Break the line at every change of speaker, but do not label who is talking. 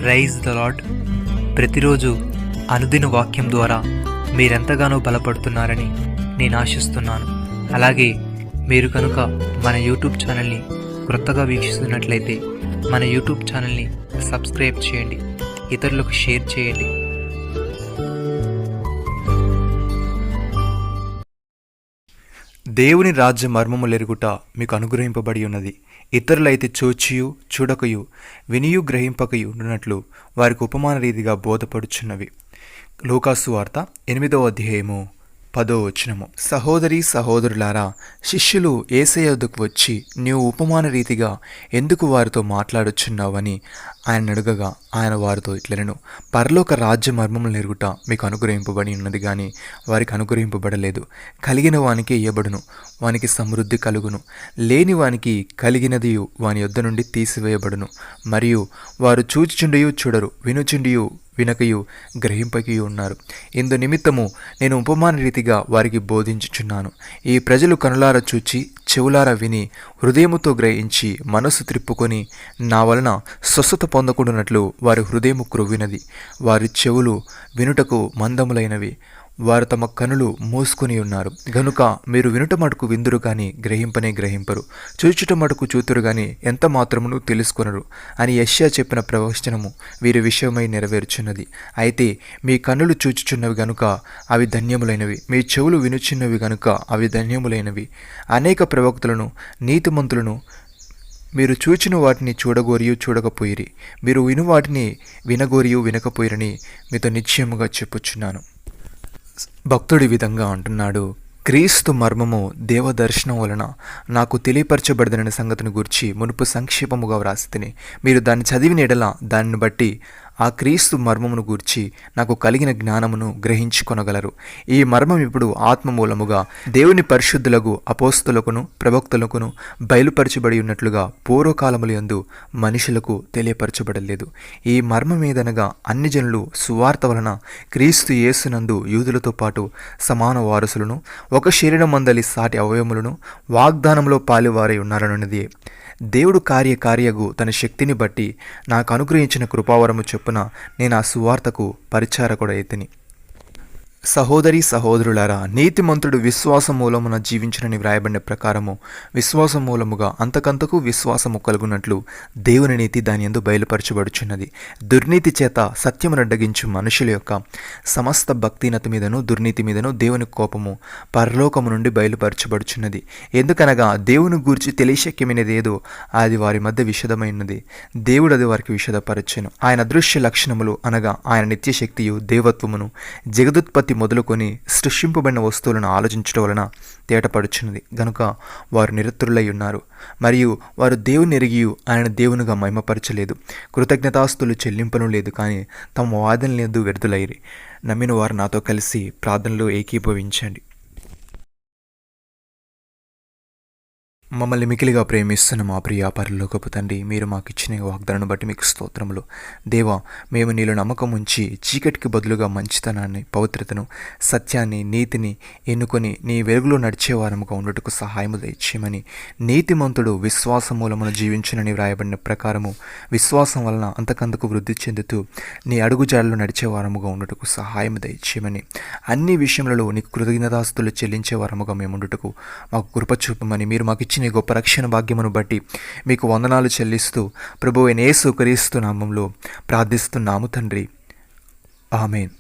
Praise the lord. ప్రతిరోజు అనుదిన వాక్యం ద్వారా మీరెంతగానో బలపడుతున్నారని నేను ఆశిస్తున్నాను. అలాగే మీరు కనుక మన యూట్యూబ్ ఛానల్ని క్రొత్తగా వీక్షిస్తున్నట్లయితే మన యూట్యూబ్ ఛానల్ని సబ్స్క్రైబ్ చేయండి, ఇతరులకు షేర్ చేయండి.
దేవుని రాజ్య మర్మములెరుగుట మీకు అనుగ్రహింపబడి ఉన్నది. ఇతరులైతే చూచియు చూడకయు వినియు గ్రహింపకయు ఉన్నట్లు వారికి ఉపమాన రీతిగా బోధపడుచున్నవి. లూకాసు వార్త 8వ అధ్యాయము 10వ వచనము. సహోదరి సహోదరులారా, శిష్యులు యేసయ్య వద్దకు వచ్చి, నీవు ఉపమాన రీతిగా ఎందుకు వారితో మాట్లాడుచున్నావని ఆయన అడుగగా, ఆయన వారితో ఇట్లనెను, పరలోక రాజ్య మర్మములు ఎరుగుట మీకు అనుగ్రహింపబడి ఉన్నది గాని వారికి అనుగ్రహింపబడలేదు. కలిగిన వానికి ఇయ్యబడును, వానికి సమృద్ధి కలుగును. లేని వానికి కలిగినది వాని యొద్ద నుండి తీసివేయబడును. మరియు వారు చూచుచుండియు చూడరు, వినుచుండియు వినకయు గ్రహింపకయు ఉన్నారు. ఇందు నిమిత్తము నేను ఉపమాన రీతిగా వారికి బోధించుచున్నాను. ఈ ప్రజలు కనులార చూచి చెవులార విని హృదయముతో గ్రహించి మనస్సు త్రిప్పుకొని నా వలన స్వస్థత పొందకుండానట్లు వారి హృదయము క్రొవ్వినది. వారి చెవులు వినుటకు మందములైనవి, వారు తమ కనులు మూసుకొని ఉన్నారు. గనుక మీరు వినుట మటుకు విందురు గాని గ్రహింపనే గ్రహింపరు, చూచుట మటుకు చూతురు గాని ఎంత మాత్రమును తెలుసుకొనరు అని యెషయా చెప్పిన ప్రవచనము వీరి విషయమై నెరవేర్చున్నది. అయితే మీ కన్నులు చూచుచున్నవి గనుక అవి ధన్యములైనవి, మీ చెవులు వినుచున్నవి గనుక అవి ధన్యములైనవి. అనేక ప్రవక్తలను నీతిమంతులను మీరు చూచిన వాటిని చూడగోరియు చూడకపోయిరి, మీరు విను వాటిని వినగోరియు వినకపోయిరని మీతో నిశ్చయముగా చెప్పుచున్నాను. భక్తుడి విధంగా అంటున్నాడు, క్రీస్తు మర్మము దేవదర్శనం వలన నాకు తెలియపరచబడదనే సంగతిని గురించి మునుపు సంక్షేపముగా వ్రాసితిని. మీరు దాన్ని చదివిన ఎడల దానిని బట్టి ఆ క్రీస్తు మర్మమును గూర్చి నాకు కలిగిన జ్ఞానమును గ్రహించుకొనగలరు. ఈ మర్మం ఇప్పుడు ఆత్మ మూలముగా దేవుని పరిశుద్ధులకు అపోస్తలుకును ప్రవక్తలకును బయలుపరచబడి ఉన్నట్లుగా పూర్వకాలముల యందు మనుషులకు తెలియపరచబడలేదు. ఈ మర్మమేదనగా అన్ని జనులు సువార్త వలన క్రీస్తు యేసునందు యూదులతో పాటు సమాన వారసులను, ఒక శరీరం మందలి సాటి అవయములను వాగ్దానంలో పాలివారై ఉన్నారనున్నది. దేవుడు కార్యగు తన శక్తిని బట్టి నాకు అనుగ్రహించిన కృపావరము చొప్పున నేను ఆ సువార్తకు పరిచారకుడైతిని. సహోదరి సహోదరులారా, నీతిమంతుడు విశ్వాస మూలమున జీవించునని వ్రాయబడిన ప్రకారము విశ్వాస మూలముగా అంతకంతకు విశ్వాసము కలుగునట్లు దేవుని నీతి దాని యందు బయలుపరచబడుచున్నది. దుర్నీతి చేత సత్యమును అడ్డగించు మనుషుల యొక్క సమస్త భక్తినత మీదను దుర్నీతి మీదను దేవుని కోపము పరలోకము నుండి బయలుపరచబడుచున్నది. ఎందుకనగా దేవుని గూర్చి తెలియశక్యమైనది ఏదో అది వారి మధ్య విషదమైనది, దేవుడు అది వారికి విషదపరచెను. ఆయన అదృశ్య లక్షణములు అనగా ఆయన నిత్యశక్తియు దేవత్వమును జగదుత్పత్తి మొదలుకొని సృష్టింపబడిన వస్తువులను ఆలోచించడం వలన తేటపడుచున్నది. గనుక వారు నిరతులై ఉన్నారు. మరియు వారు దేవుని ఎరిగి ఆయన దేవునిగా మహిమపరచలేదు, కృతజ్ఞతాస్తులు చెల్లింపను లేదు, కానీ తమ వాదనలందు వ్యర్థులైరి. నమ్మిన వారు నాతో కలిసి ప్రార్థనలో ఏకీభవించండి. మమ్మల్ని మికిలిగా ప్రేమిస్తున్న మా ప్రియ పరలోకపు తండ్రి, మీరు మాకు ఇచ్చిన వాగ్దానాన్ని బట్టి మీకు స్తోత్రములు. దేవా, మేము నీలో నమ్మకం ఉంచి చీకటికి బదులుగా మంచితనాన్ని, పవిత్రతను, సత్యాన్ని, నీతిని ఎన్నుకొని నీ వెలుగులో నడిచేవారముగా ఉండటకు సహాయము దయచేయమని, నీతిమంతుడు విశ్వాసం మూలమున జీవించునని వ్రాయబడిన ప్రకారము విశ్వాసం వలన అంతకంతకు వృద్ధి చెందుతూ నీ అడుగుజాడలో నడిచేవారముగా ఉండటకు సహాయము దయచేయమని, అన్ని విషయములలో నీకు కృతజ్ఞతాస్తులు చెల్లించేవారముగా మేము ఉండటకు మాకు కృప చూపమని, మీరు మాకు ఇచ్చిన గొప్ప రక్షణ భాగ్యమును బట్టి మీకు వందనాలు చెల్లిస్తూ ప్రభువైన యేసు క్రీస్తు నామములో ప్రార్థిస్తున్నాము తండ్రి. ఆమేన్.